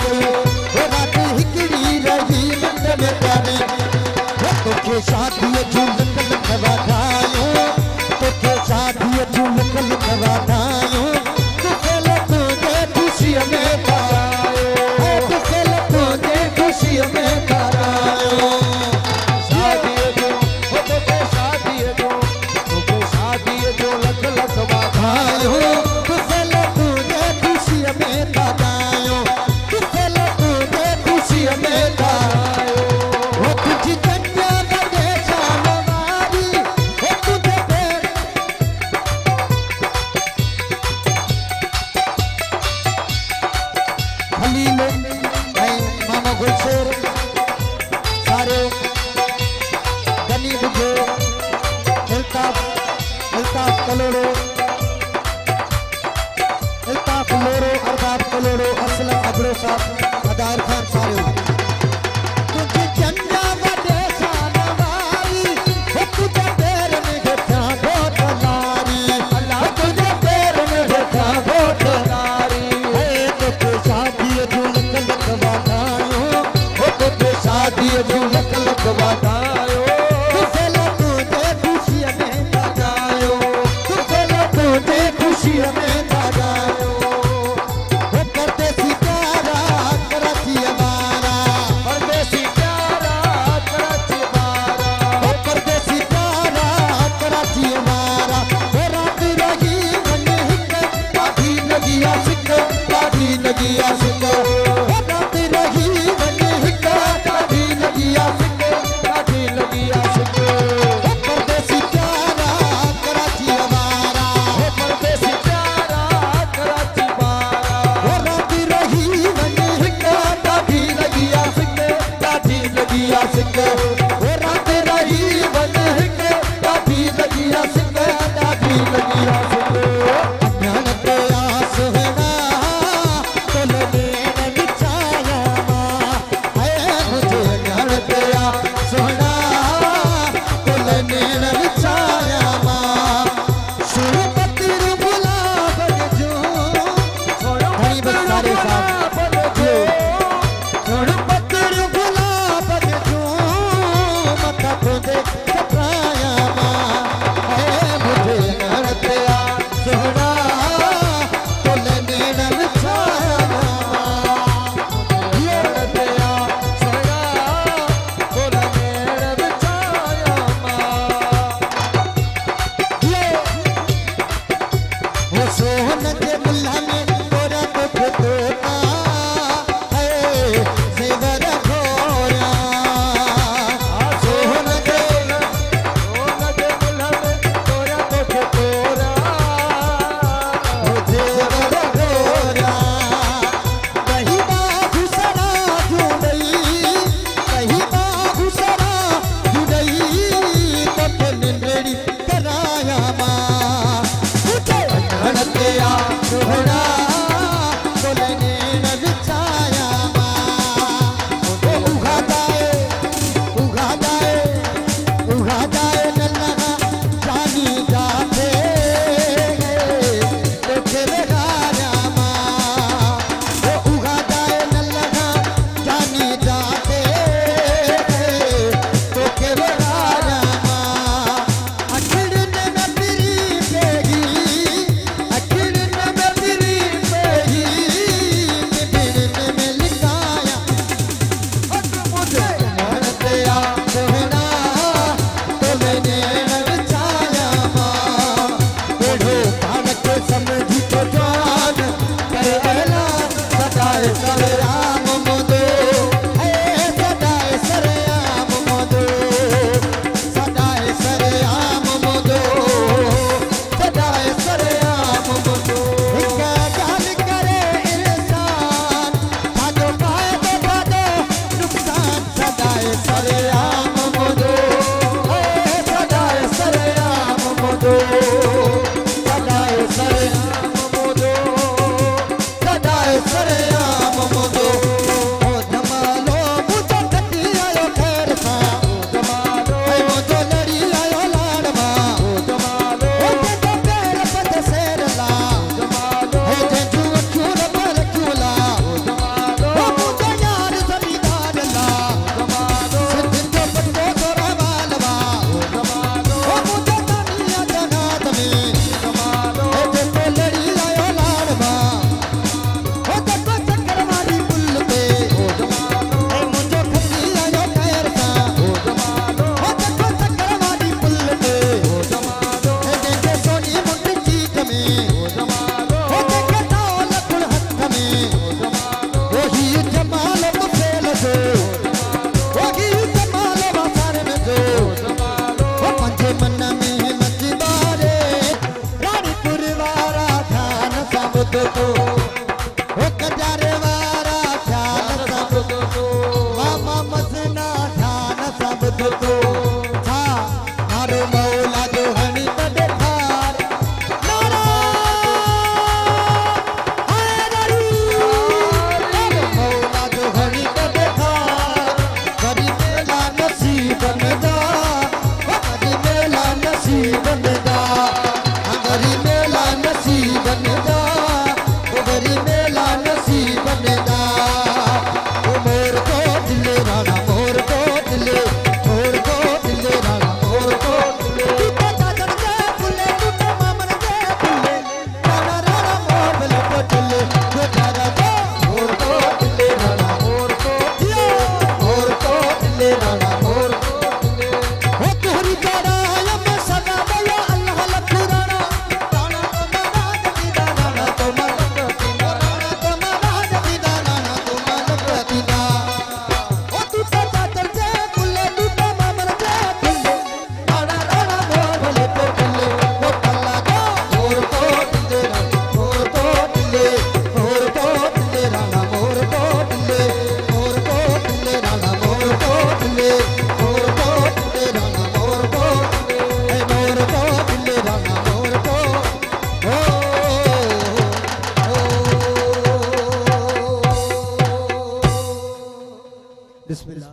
कोई वो रात हिकड़ी रही मंद में प्यारी तोखे शादी झूलक लखवा ठायो तोखे शादी झूलक लखवा ठायो तुखे लखों दे खुशी में पायो तुखे लखों दे खुशी में पायो शादी जो लख लखवा ठायो तुखे लखों दे खुशी में पायो तुखे लखों दे खुशी में पायो वो तुझी अदार खान सारे तुझे जन्ना बड़े शानवारी वो तुझे पैर में बैठा बहुत नारी अल्लाह तुझे पैर में बैठा बहुत नारी है तुझे शादी झूलक लखवा ठायो वो तुझे शादी झूलक लखवा ठायो तुझे लखों दे खुशी में बजायो तुझे लखों दे खुशी में बजायो नगिया सिको रात रही वने हिका काठी नगिया सिको काठी नगिया सिको परदेसी प्यारा कराची हमारा परदेसी प्यारा कराची हमारा रात रही वने हिका काठी नगिया सिको काठी नगिया सिको रात रही वने हिका काठी नगिया सिको काठी नगिया सिको अज्ञान पे आस है बुध तो हो कजारे वारा ध्यान सा बुध तो मामा मसना ध्यान सा बुध तो था मारो मौला जो हनी तदे थार नारा हैदरी मारो मौला जो हनी तदे थार कभी मेला नसीब नदा कभी मेला नसीब नदा अगरी मेला नसीब नदा उगरी मेला नसीब नदा ओ मोर को दिले राणा मोर को दिले राणा मोर को दिले तू दादर दे फुले तू मामन दे फुले राणा राणा मोर बले को दिले तू दादा दे मोर को दिले राणा मोर को दिले राणा मोर को दिले ओ तोहरी जाड़ा मैं सदा दया अल्लाह लख राणा राणा तो महाराज दीदा राणा तो मलक दीदा राणा तो महाराज दीदा राणा तो मलक दीदा ओ तू दादर दे फुले तू मामन दे फुले राणा राणा मोर बले को दिले ओ पल्ला दो मोर को दिले राणा मोर को दिले राणा मोर को दिले राणा मोर को दिले मोर को दिले राणा मोर को दिले मोर को दिले राणा मोर को बिस्मिल्लाह।